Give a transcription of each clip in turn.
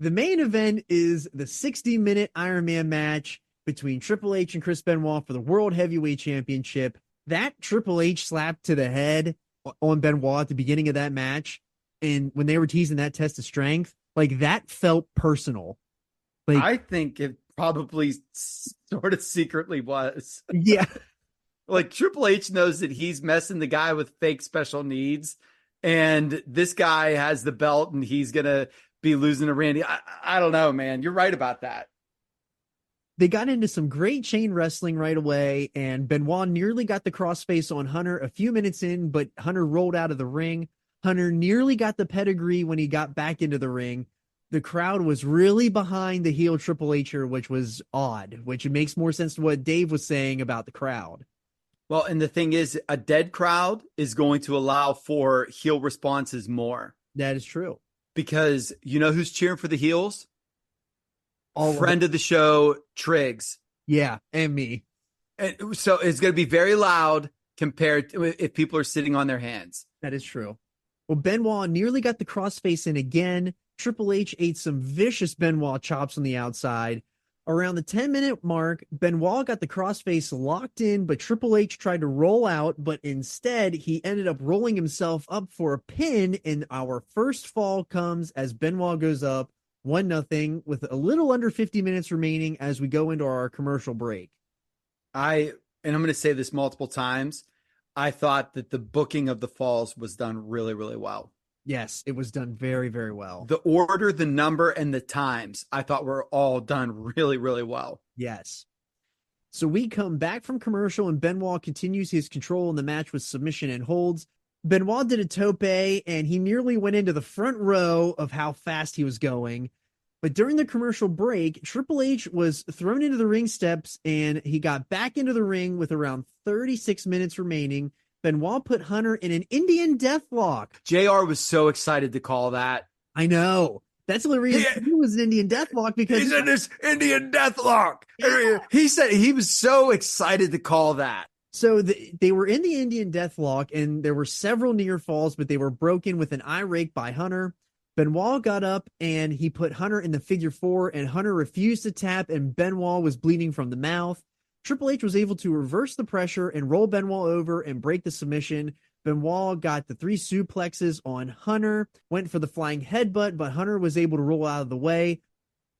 The main event is the 60-minute Ironman match between Triple H and Chris Benoit for the World Heavyweight Championship. That Triple H slap to the head on Benoit at the beginning of that match, and when they were teasing that test of strength, like that felt personal. Like, I think it probably sort of secretly was. yeah, Like Triple H knows that he's messing the guy with fake special needs, and this guy has the belt, and he's gonna be losing to Randy. I don't know, man. You're right about that. they got into some great chain wrestling right away, and Benoit nearly got the crossface on Hunter a few minutes in, but Hunter rolled out of the ring. Hunter nearly got the pedigree when he got back into the ring. The crowd was really behind the heel Triple H, which was odd, which makes more sense to what Dave was saying about the crowd. Well, and the thing is, a dead crowd is going to allow for heel responses more That is true. because you know who's cheering for the heels? All Friend of the show, Triggs. Yeah, and me. And so it's going to be very loud compared to if people are sitting on their hands. That is true. Well, Benoit nearly got the crossface in again. Triple H ate some vicious Benoit chops on the outside. Around the 10-minute mark, Benoit got the crossface locked in, but Triple H tried to roll out, but instead he ended up rolling himself up for a pin, and our first fall comes as Benoit goes up 1-0 with a little under 50 minutes remaining as we go into our commercial break. And I'm going to say this multiple times, I thought that the booking of the falls was done really, really well. Yes, it was done very, very well. The order, the number, and the times, I thought were all done really, really well. Yes. So we come back from commercial, and Benoit continues his control in the match with submission and holds. Benoit did a tope, and he nearly went into the front row of how fast he was going. But during the commercial break, Triple H was thrown into the ring steps, and he got back into the ring with around 36 minutes remaining. Benoit put Hunter in an Indian deathlock. JR was so excited to call that. I know. That's the reason he was an Indian deathlock, because he's in this Indian deathlock. Yeah. He said he was so excited to call that. So they were in the Indian deathlock, and there were several near falls, but they were broken with an eye rake by Hunter. Benoit got up and he put Hunter in the figure four, and Hunter refused to tap, and Benoit was bleeding from the mouth. Triple H was able to reverse the pressure and roll Benoit over and break the submission. Benoit got the 3 suplexes on Hunter, went for the flying headbutt, but Hunter was able to roll out of the way.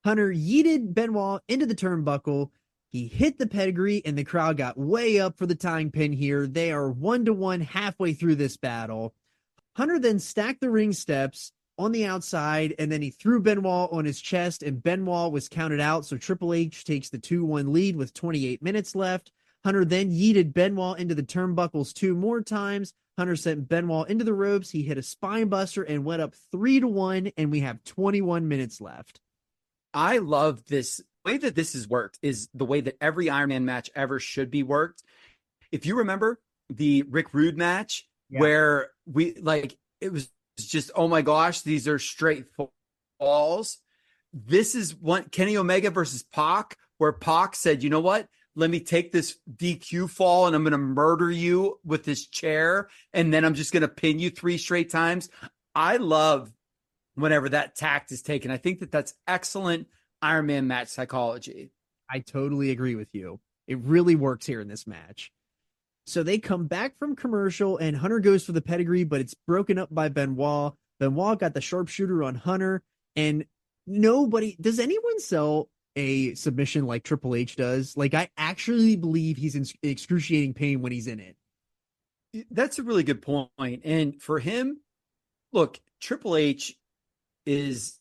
Hunter yeeted Benoit into the turnbuckle. He hit the pedigree, and the crowd got way up for the tying pin here. They are 1-1 halfway through this battle. Hunter then stacked the ring steps on the outside, and then he threw Benoit on his chest, and Benoit was counted out, so Triple H takes the 2-1 lead with 28 minutes left. Hunter then yeeted Benoit into the turnbuckles 2 more times. Hunter sent Benoit into the ropes. He hit a spine buster and went up 3-1, and we have 21 minutes left. I love this. The way that this has worked is the way that every Ironman match ever should be worked. If you remember the Rick Rude match, where it was just, oh my gosh, these are straight falls. This is one Kenny Omega versus Pac, where Pac said, you know what? Let me take this DQ fall, and I'm going to murder you with this chair, and then I'm just going to pin you 3 straight times. I love whenever that tact is taken. I think that that's excellent Ironman match psychology. I totally agree with you. It really works here in this match. So they come back from commercial, and Hunter goes for the pedigree, but it's broken up by Benoit. Benoit got the sharpshooter on Hunter, and does anyone sell a submission like Triple H does? Like, I actually believe he's in excruciating pain when he's in it. That's a really good point. And for him, look, Triple H is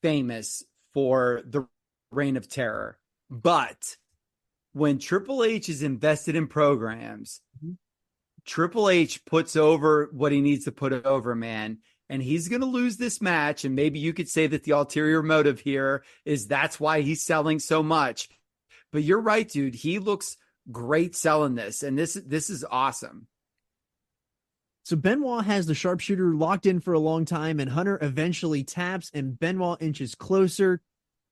famous for the reign of terror, but when Triple H is invested in programs, Triple H puts over what he needs to put over, man. And he's going to lose this match. And maybe you could say that the ulterior motive here is that's why he's selling so much. But you're right, dude. He looks great selling this. And this is awesome. So Benoit has the sharpshooter locked in for a long time, and Hunter eventually taps, and Benoit inches closer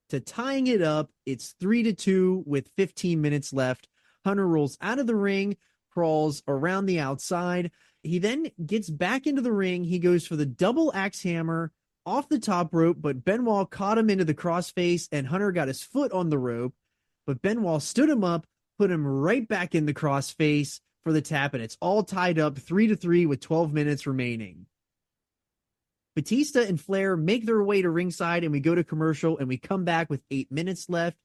to tying it up. It's 3-2 with 15 minutes left. Hunter rolls out of the ring, crawls around the outside. He then gets back into the ring. He goes for the double axe hammer off the top rope, but Benoit caught him into the crossface, and Hunter got his foot on the rope, but Benoit stood him up, put him right back in the crossface for the tap, and it's all tied up 3-3 with 12 minutes remaining. Batista and Flair make their way to ringside, and we go to commercial, and we come back with 8 minutes left.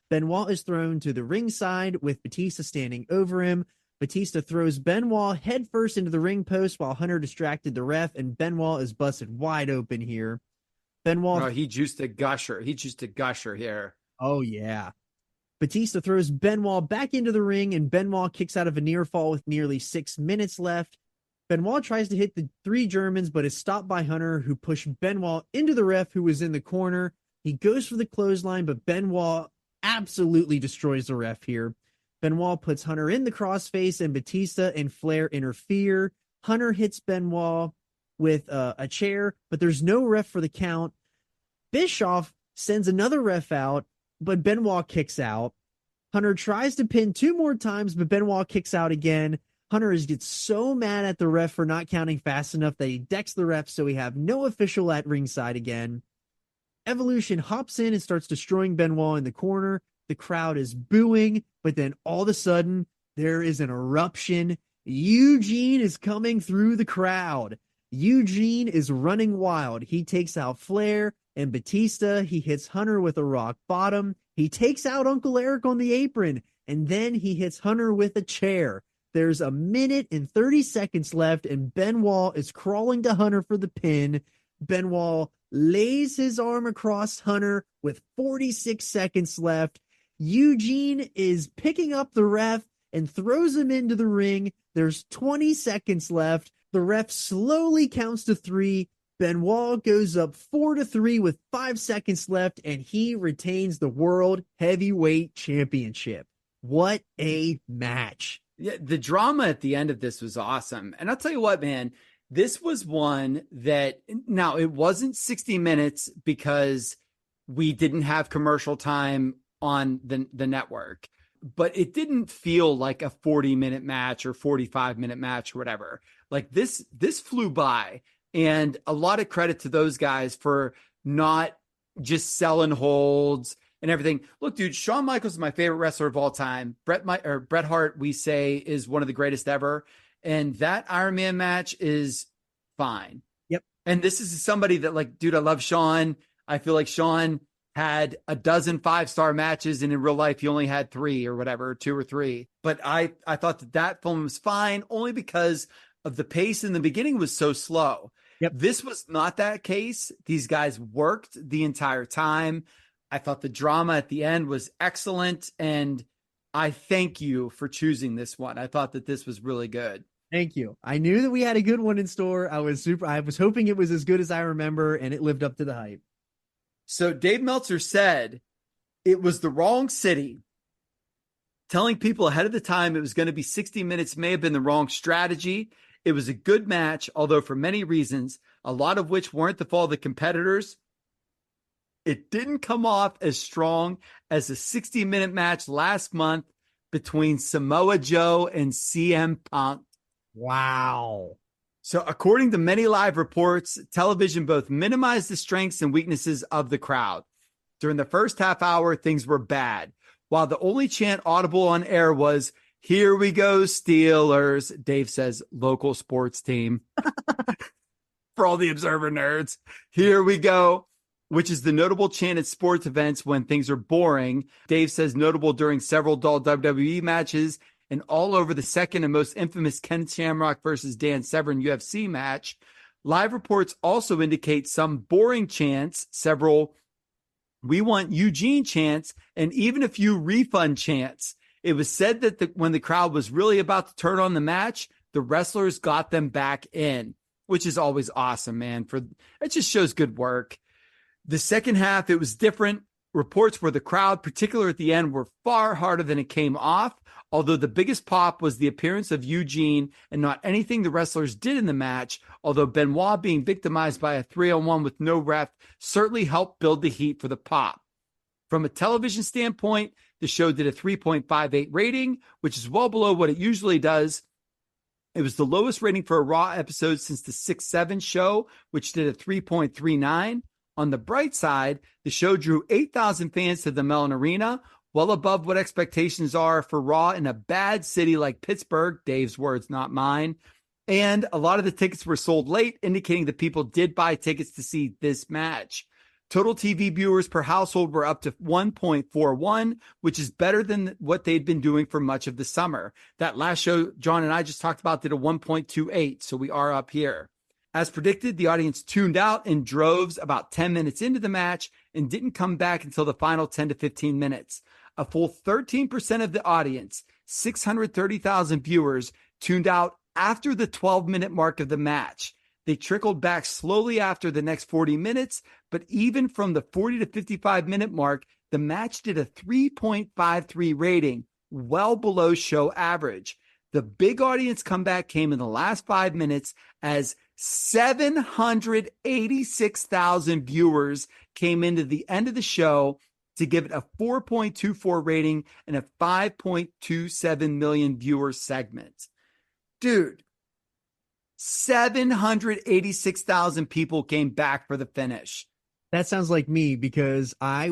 Benoit is thrown to the ringside with Batista standing over him. Batista throws Benoit headfirst into the ring post while Hunter distracted the ref, and Benoit is busted wide open here. Benoit. He juiced a gusher. Here. Oh, yeah. Batista throws Benoit back into the ring, and Benoit kicks out of a near fall with nearly 6 minutes left. Benoit tries to hit the 3 Germans, but is stopped by Hunter, who pushed Benoit into the ref, who was in the corner. He goes for the clothesline, but Benoit absolutely destroys the ref here. Benoit puts Hunter in the crossface, and Batista and Flair interfere. Hunter hits Benoit with a chair, but there's no ref for the count. Bischoff sends another ref out, but Benoit kicks out. Hunter tries to pin 2 more times, but Benoit kicks out again. Hunter gets so mad at the ref for not counting fast enough that he decks the ref, so we have no official at ringside again. Evolution hops in and starts destroying Benoit in the corner. The crowd is booing, but then all of a sudden, there is an eruption. Eugene is coming through the crowd. Eugene is running wild. He takes out Flair and Batista. He hits Hunter with a rock bottom. He takes out Uncle Eric on the apron, and then he hits Hunter with a chair. There's 1 minute and 30 seconds left, and Benoit is crawling to Hunter for the pin. Benoit lays his arm across Hunter with 46 seconds left. Eugene is picking up the ref and throws him into the ring. There's 20 seconds left. The ref slowly counts to 3. Benoit goes up 4-3 with 5 seconds left, and he retains the World Heavyweight Championship. What a match. Yeah, the drama at the end of this was awesome. And I'll tell you what, man, this was one that, now it wasn't 60 minutes because we didn't have commercial time on the network, but it didn't feel like a 40-minute match or 45-minute match or whatever. Like this flew by, and a lot of credit to those guys for not just selling holds and everything. Look, dude, Shawn Michaels is my favorite wrestler of all time. Bret Hart, we say, is one of the greatest ever. And that Iron Man match is fine. Yep. And this is somebody that, like, dude, I love Shawn. I feel like Shawn had a dozen 5-star matches, and in real life, he only had 3 or whatever, 2 or 3. But I thought that film was fine only because of the pace in the beginning was so slow. Yep. This was not that case. These guys worked the entire time. I thought the drama at the end was excellent, and I thank you for choosing this one. I thought that this was really good. Thank you. I knew that we had a good one in store. I was hoping it was as good as I remember, and it lived up to the hype. So Dave Meltzer said it was the wrong city. Telling people ahead of the time it was going to be 60 minutes may have been the wrong strategy. It was a good match, although for many reasons, a lot of which weren't the fault of the competitors, it didn't come off as strong as a 60-minute match last month between Samoa Joe and CM Punk. Wow. So according to many live reports, television both minimized the strengths and weaknesses of the crowd. During the first half hour, things were bad. While the only chant audible on air was, "Here we go, Steelers," Dave says, local sports team. For all the Observer nerds, "Here we go," which is the notable chant at sports events when things are boring. Dave says notable during several dull WWE matches and all over the second and most infamous Ken Shamrock versus Dan Severn UFC match. Live reports also indicate some boring chants, several "We want Eugene" chants, and even a few refund chants. It was said that when the crowd was really about to turn on the match, the wrestlers got them back in, which is always awesome, man. It just shows good work. The second half, it was different. Reports where the crowd, particularly at the end, were far harder than it came off, although the biggest pop was the appearance of Eugene and not anything the wrestlers did in the match, although Benoit being victimized by a 3-on-1 with no ref certainly helped build the heat for the pop. From a television standpoint, the show did a 3.58 rating, which is well below what it usually does. It was the lowest rating for a Raw episode since the 6-7 show, which did a 3.39. On the bright side, the show drew 8,000 fans to the Mellon Arena, well above what expectations are for Raw in a bad city like Pittsburgh. Dave's words, not mine. And a lot of the tickets were sold late, indicating that people did buy tickets to see this match. Total TV viewers per household were up to 1.41, which is better than what they'd been doing for much of the summer. That last show John and I just talked about did a 1.28, so we are up here. As predicted, the audience tuned out in droves about 10 minutes into the match and didn't come back until the final 10 to 15 minutes. A full 13% of the audience, 630,000 viewers, tuned out after the 12-minute mark of the match. They trickled back slowly after the next 40 minutes, but even from the 40 to 55-minute mark, the match did a 3.53 rating, well below show average. The big audience comeback came in the last 5 minutes as 786,000 viewers came into the end of the show to give it a 4.24 rating and a 5.27 million viewer segment. Dude, 786,000 people came back for the finish. That sounds like me, because my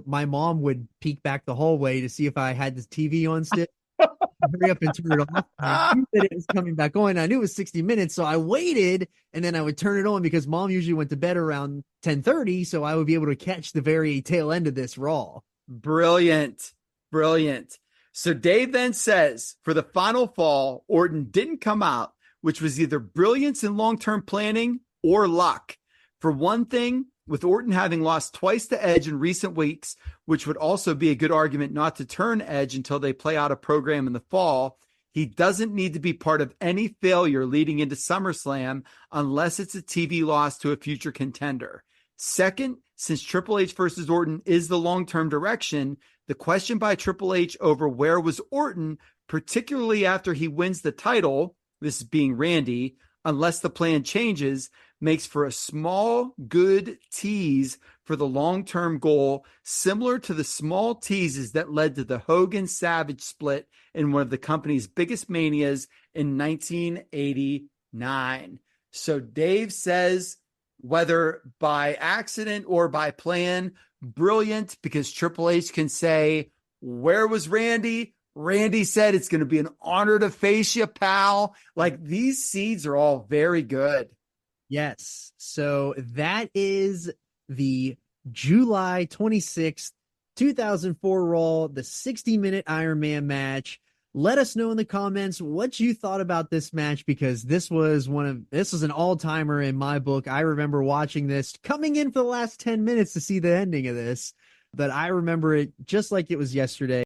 mom would peek back the hallway to see if I had this TV on still. Hurry up and turn it off. I knew that it was coming back on. I knew it was 60 minutes, so I waited, and then I would turn it on because mom usually went to bed around 10:30, so I would be able to catch the very tail end of this Raw. Brilliant. So Dave then says, for the final fall, Orton didn't come out, which was either brilliance in long-term planning or luck. For one thing, with Orton having lost twice to Edge in recent weeks, which would also be a good argument not to turn Edge until they play out a program in the fall, he doesn't need to be part of any failure leading into SummerSlam unless it's a TV loss to a future contender. Second, since Triple H versus Orton is the long-term direction, the question by Triple H over where was Orton, particularly after he wins the title, this is being Randy, unless the plan changes, makes for a small, good tease for the long-term goal, similar to the small teases that led to the Hogan-Savage split in one of the company's biggest manias in 1989. So Dave says, whether by accident or by plan, brilliant, because Triple H can say, where was Randy? Randy said it's going to be an honor to face you, pal. Like, these seeds are all very good. Yes. So that is the July 26th, 2004 Raw, the 60-minute Iron Man match. Let us know in the comments what you thought about this match, because this was an all-timer in my book. I remember watching this, coming in for the last 10 minutes to see the ending of this, but I remember it just like it was yesterday.